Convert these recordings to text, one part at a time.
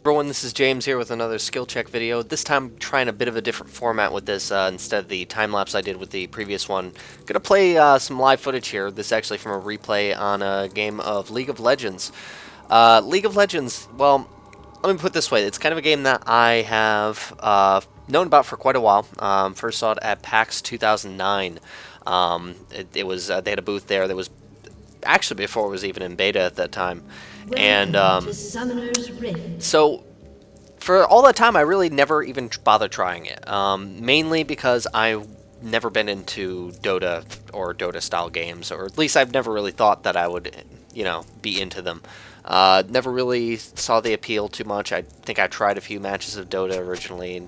Everyone, this is James here with another skill check video. This time trying a bit of a different format with this instead of the time-lapse I did with the previous one. Gonna play some live footage here. This is actually from a replay on a game of League of Legends. League of Legends, well, let me put it this way. It's kind of a game that I have known about for quite a while. First saw it at PAX 2009. It was they had a booth there that was actually before it was even in beta at that time. And so for all that time I really never even bothered trying it, mainly because I've never been into Dota or Dota style games, or at least I've never really thought that I would, you know, be into them. Never really saw the appeal too much. I think I tried a few matches of Dota originally and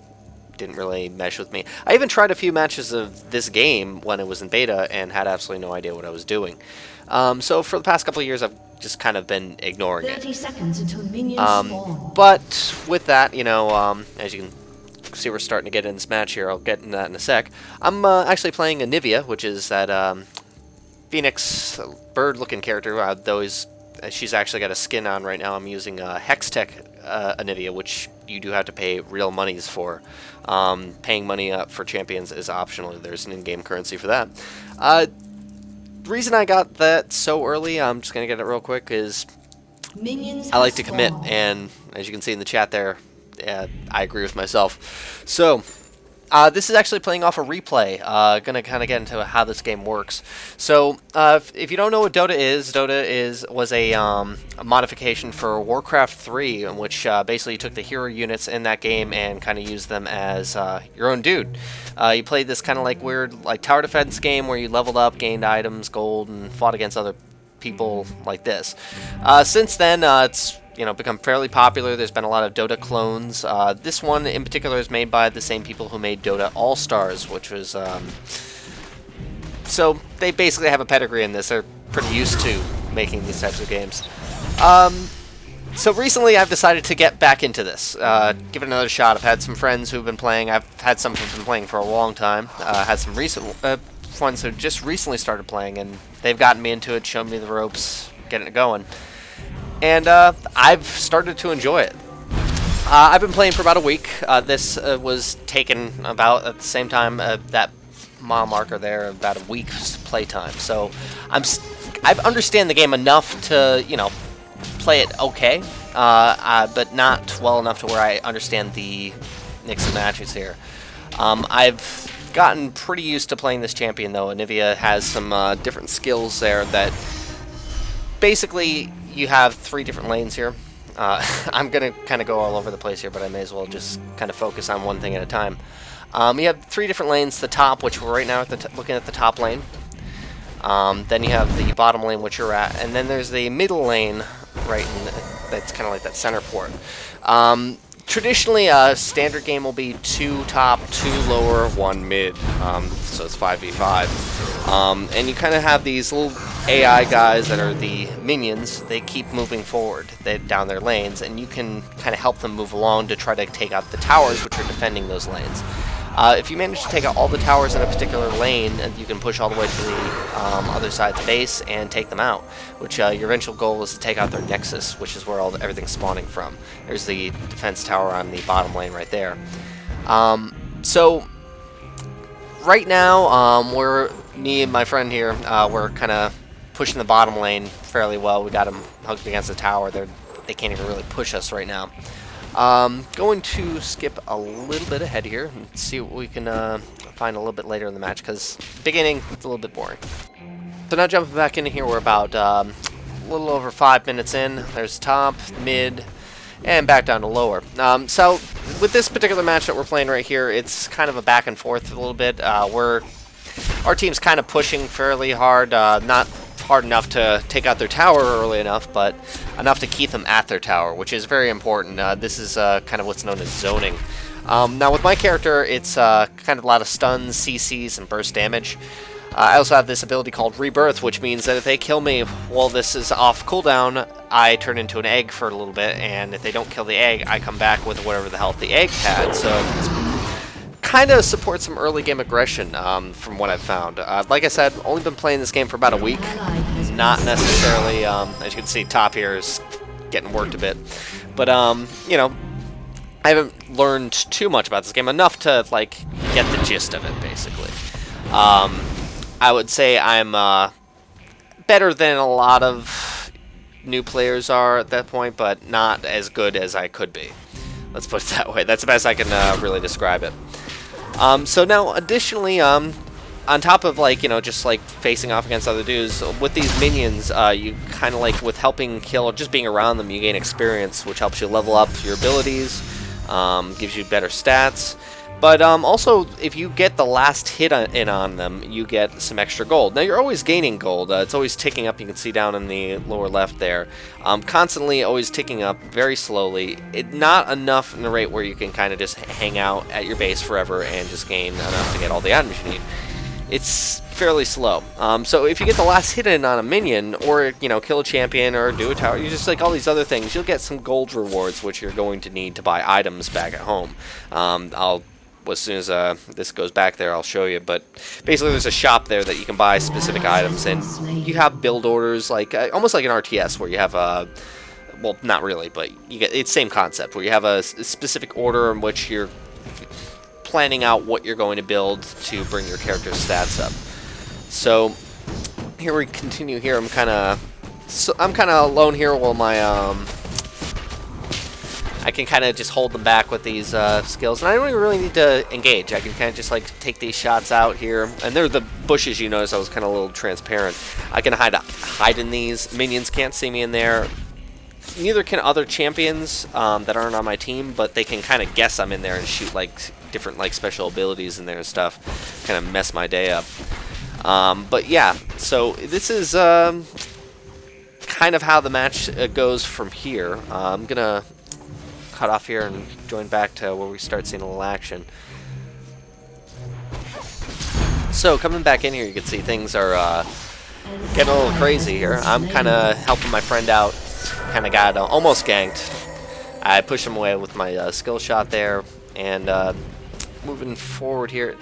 didn't really mesh with me. I even tried a few matches of this game when it was in beta and had absolutely no idea what I was doing. So for the past couple of years I've just kind of been ignoring 30 it. seconds until minions spawn. But with that, you know, as you can see, we're starting to get in this match here. I'll get into that in a sec. I'm actually playing Anivia, which is that Phoenix bird-looking character. Though she's actually got a skin on right now. I'm using Hextech Anivia, which you do have to pay real monies for. Paying money up for champions is optional. There's an in-game currency for that. The reason I got that so early, I'm just going to get it real quick, is Minions I like to have commit, spawned. and as you can see in the chat there, I agree with myself. So, this is actually playing off a replay. Gonna kind of get into how this game works. So, if you don't know what Dota was a modification for Warcraft 3, in which basically you took the hero units in that game and kind of used them as your own dude. You played this kind of like weird, like tower defense game where you leveled up, gained items, gold, and fought against other people like this. Since then, it's become fairly popular. There's been a lot of Dota clones. This one in particular is made by the same people who made Dota All-Stars, which was so they basically have a pedigree in this. They're pretty used to making these types of games. So recently I've decided to get back into this, give it another shot. I've had some friends who've been playing. I've had some who've been playing for a long time. Had some recent ones who just recently started playing, and they've gotten me into it, shown me the ropes, getting it going. And I've started to enjoy it. I've been playing for about a week. This was taken about at the same time that mile marker there, about a week's playtime. So I understand the game enough to, play it okay, but not well enough to where I understand the mix and matches here. I've gotten pretty used to playing this champion, though. Anivia has some different skills there that basically you have 3 different lanes here. I'm going to kind of go all over the place here, but I may as well just kind of focus on one thing at a time. You have 3 different lanes. The top, which we're right now looking at the top lane. Then you have the bottom lane, which you're at. And then there's the middle lane, right, that's kind of like that center port. Traditionally, a standard game will be 2 top, 2 lower, 1 mid. So it's 5v5. And you kind of have these little AI guys that are the minions. They keep moving forward down their lanes, and you can kind of help them move along to try to take out the towers, which are defending those lanes. If you manage to take out all the towers in a particular lane, and you can push all the way to the other side's base and take them out, which your eventual goal is to take out their nexus, which is where everything's spawning from. There's the defense tower on the bottom lane right there. So right now, me and my friend here, we're kind of pushing the bottom lane fairly well. We got them hugged against the tower. They can't even really push us right now. Going to skip a little bit ahead here and see what we can find a little bit later in the match, because beginning it's a little bit boring. So now jumping back in here, we're about a little over 5 minutes in. There's top, mid, and back down to lower. So with this particular match that we're playing right here, it's kind of a back and forth a little bit. Our team's kind of pushing fairly hard, not hard enough to take out their tower early enough, but enough to keep them at their tower, which is very important. This is kind of what's known as zoning. Now with my character, it's kind of a lot of stuns, CCs, and burst damage. I also have this ability called Rebirth, which means that if they kill me while this is off cooldown, I turn into an egg for a little bit, and if they don't kill the egg, I come back with whatever the health the egg had. So it's kind of supports some early game aggression, from what I've found. Like I said, only been playing this game for about a week. Not necessarily, as you can see, top here is getting worked a bit. But, you know, I haven't learned too much about this game, enough to like get the gist of it, basically. I would say I'm better than a lot of new players are at that point, but not as good as I could be. Let's put it that way. That's the best I can really describe it. So now, additionally, on top of like, you know, just like facing off against other dudes, with these minions, you kind of like, with helping kill or just being around them, you gain experience, which helps you level up your abilities, gives you better stats. But also, if you get the last hit in on them, you get some extra gold. Now, you're always gaining gold. It's always ticking up. You can see down in the lower left there. Constantly always ticking up, very slowly. Not enough in a rate where you can kind of just hang out at your base forever and just gain enough to get all the items you need. It's fairly slow. So if you get the last hit in on a minion, or, you know, kill a champion or do a tower, you just like all these other things, you'll get some gold rewards, which you're going to need to buy items back at home. As soon as this goes back there, I'll show you. But basically, there's a shop there that you can buy specific items, and you have build orders, like almost like an RTS, where you have a, well, not really, but you get it's same concept, where you have a specific order in which you're planning out what you're going to build to bring your character's stats up. So here we continue. Here I'm kind of alone here while my I can kind of just hold them back with these skills, and I don't even really need to engage. I can kind of just like take these shots out here, and they're the bushes. You notice I was kind of a little transparent. I can hide in these. Minions can't see me in there. Neither can other champions that aren't on my team, but they can kind of guess I'm in there and shoot like different like special abilities in there and stuff. Kind of mess my day up. But yeah, so this is kind of how the match goes from here. I'm gonna cut off here and join back to where we start seeing a little action. So coming back in here, you can see things are getting a little crazy here. I'm kind of helping my friend out. Kind of got almost ganked. I pushed him away with my skill shot there, and moving forward here.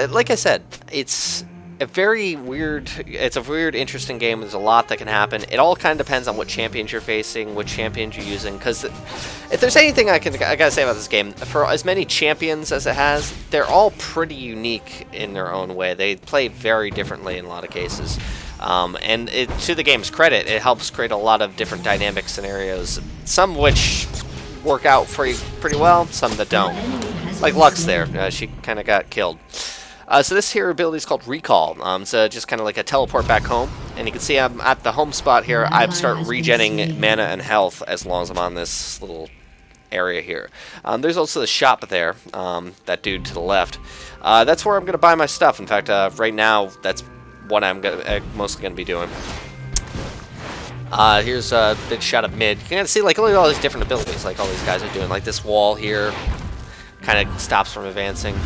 Like I said, it's a weird, interesting game. There's a lot that can happen. It all kind of depends on what champions you're facing, what champions you're using, because if there's anything I gotta say about this game, for as many champions as it has, they're all pretty unique in their own way. They play very differently in a lot of cases. And to the game's credit, it helps create a lot of different dynamic scenarios, some which work out for you pretty well, some that don't. Like Lux there, she kind of got killed. So this here ability is called Recall. So just kind of like a teleport back home. And you can see I'm at the home spot here. I start regenning mana and health as long as I'm on this little area here. There's also the shop there, that dude to the left. That's where I'm going to buy my stuff. In fact, right now, that's what I'm mostly going to be doing. Here's a big shot of mid. You can see like look at all these different abilities like all these guys are doing. Like this wall here kind of stops from advancing.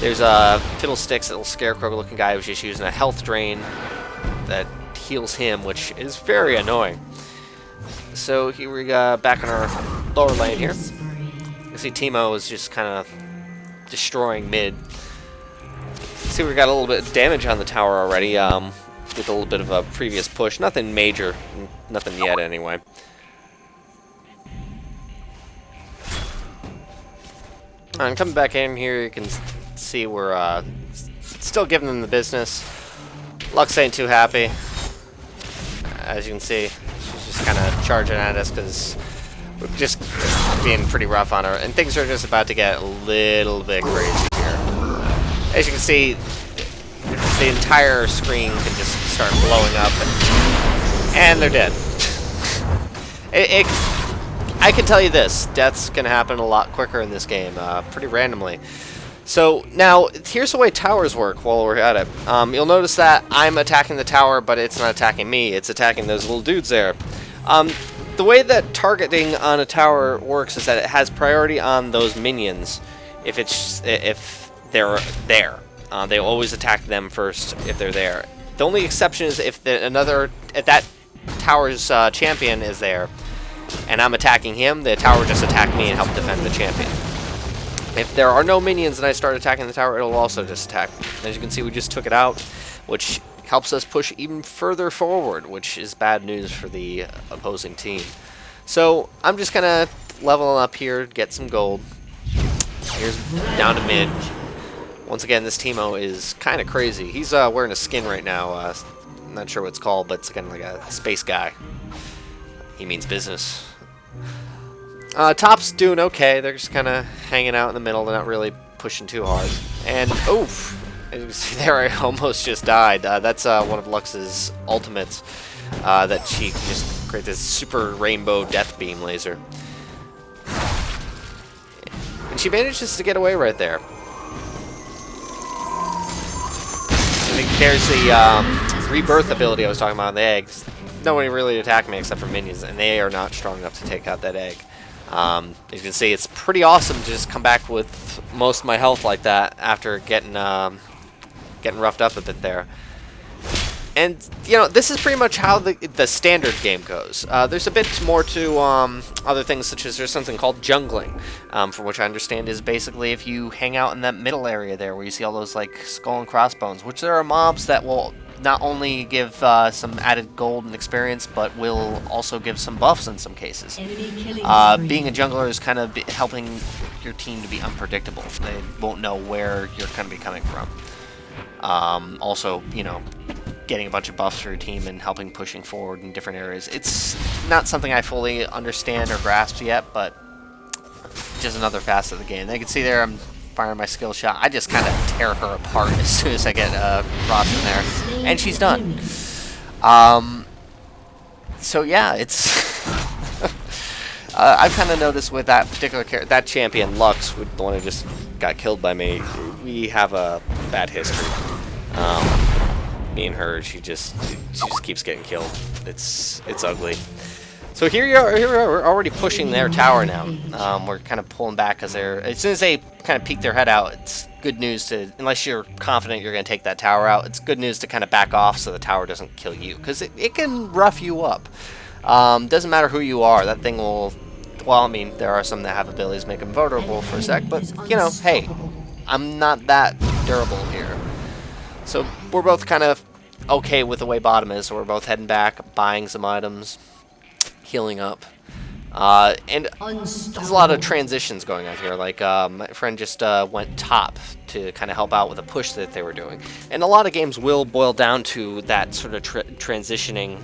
There's a Fiddlesticks, little scarecrow-looking guy who's just using a health drain that heals him, which is very annoying. So here we go, back in our lower lane here. You see Teemo is just kind of destroying mid. See, we got a little bit of damage on the tower already, with a little bit of a previous push. Nothing major, nothing yet anyway. And coming back in here, you can see we're still giving them the business. Lux ain't too happy. As you can see, she's just kind of charging at us because we're just being pretty rough on her. And things are just about to get a little bit crazy here. As you can see, the entire screen can just start blowing up. And they're dead. I can tell you this, death's going to happen a lot quicker in this game, pretty randomly. So, now, here's the way towers work while we're at it. You'll notice that I'm attacking the tower, but it's not attacking me, it's attacking those little dudes there. The way that targeting on a tower works is that it has priority on those minions if they're there. They always attack them first if they're there. The only exception is if that tower's champion is there, and I'm attacking him, the tower just attack me and help defend the champion. If there are no minions and I start attacking the tower, it'll also just attack. As you can see, we just took it out, which helps us push even further forward, which is bad news for the opposing team. So I'm just gonna level up here, get some gold, Here's down to mid. Once again, this Teemo is kind of crazy. He's wearing a skin right now. I'm not sure what it's called, but it's kind of like a space guy. He means business. Top's doing okay. They're just kind of hanging out in the middle. They're not really pushing too hard. And, oof! As you can see there, I almost just died. That's one of Lux's ultimates that she can just create this super rainbow death beam laser. And she manages to get away right there. I think there's the rebirth ability I was talking about on the eggs. Nobody really attacked me except for minions, and they are not strong enough to take out that egg. As you can see, it's pretty awesome to just come back with most of my health like that after getting roughed up a bit there. And, you know, this is pretty much how the standard game goes. There's a bit more to other things, such as there's something called jungling, from which I understand is basically if you hang out in that middle area there where you see all those, like, skull and crossbones, which there are mobs that will not only give some added gold and experience, but will also give some buffs in some cases. Being a jungler is kind of helping your team to be unpredictable. They won't know where you're going to be coming from. Also, you know, getting a bunch of buffs for your team and helping pushing forward in different areas. It's not something I fully understand or grasp yet, but just another facet of the game. They can see there I'm firing my skill shot. I just kind of tear her apart as soon as I get Frost in there. And she's done. So yeah, it's... I've kind of noticed with that particular character, that champion, Lux, the one who just got killed by me, we have a bad history. Me and her, she just keeps getting killed. It's ugly. So here we are, we're already pushing their tower now. We're kind of pulling back because as soon as they kind of peek their head out, it's good news to, unless you're confident you're going to take that tower out, it's good news to kind of back off so the tower doesn't kill you, because it can rough you up. Doesn't matter who you are, that thing will, well, I mean, there are some that have abilities to make them vulnerable for a sec, but, you know, hey, I'm not that durable here. So we're both kind of okay with the way bottom is, so we're both heading back, buying some items, healing up. And there's a lot of transitions going on here. Like, my friend just went top to kind of help out with a push that they were doing. And a lot of games will boil down to that sort of transitioning,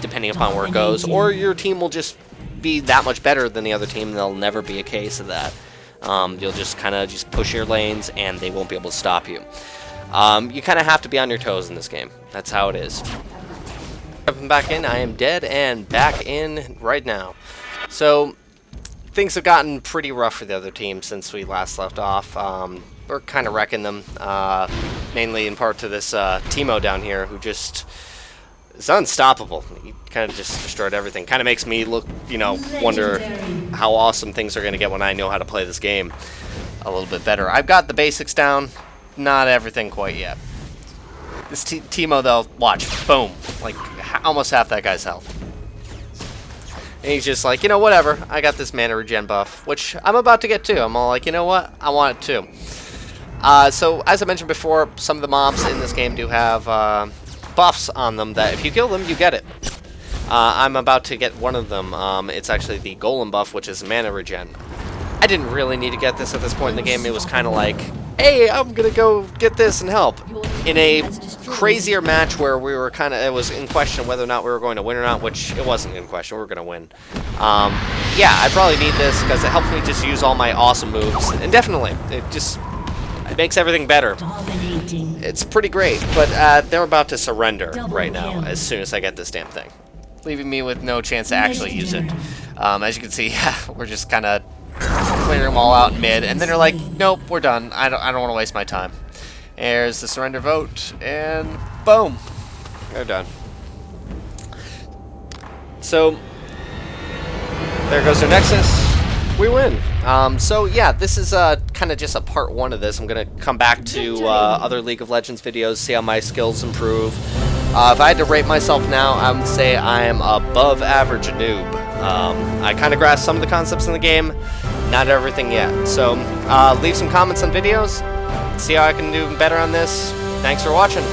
depending upon where it goes. Or your team will just be that much better than the other team, and there'll never be a case of that. You'll just kind of just push your lanes, and they won't be able to stop you. You kind of have to be on your toes in this game. That's how it is. Jumping back in, I am dead and back in right now. So things have gotten pretty rough for the other team since we last left off. We're kind of wrecking them, mainly in part to this Teemo down here, who just is unstoppable. He kind of just destroyed everything. Kind of makes me look, you know, wonder how awesome things are going to get when I know how to play this game a little bit better. I've got the basics down. Not everything quite yet. This Teemo, though, watch, boom, like almost half that guy's health. And he's just like, you know, whatever, I got this mana regen buff, which I'm about to get too. I'm all like, you know what, I want it too. So, as I mentioned before, some of the mobs in this game do have buffs on them that if you kill them, you get it. I'm about to get one of them. It's actually the Golem buff, which is mana regen. I didn't really need to get this at this point in the game. It was kind of like, hey, I'm gonna go get this and help. In a crazier match where we were kind of, it was in question whether or not we were going to win or not, which it wasn't in question, we were gonna win. Yeah, I probably need this because it helps me just use all my awesome moves, and definitely, it makes everything better. It's pretty great, but they're about to surrender right now as soon as I get this damn thing, leaving me with no chance to actually use it. As you can see, we're just kind of clearing them all out in mid, and then they're like, nope, we're done. I don't want to waste my time. There's the surrender vote, and boom, they're done. So there goes their Nexus. We win. So yeah, this is kind of just a part one of this. I'm gonna come back to other League of Legends videos, see how my skills improve. If I had to rate myself now, I would say I am above average noob. I kind of grasped some of the concepts in the game, not everything yet. So leave some comments on videos, see how I can do better on this. Thanks for watching.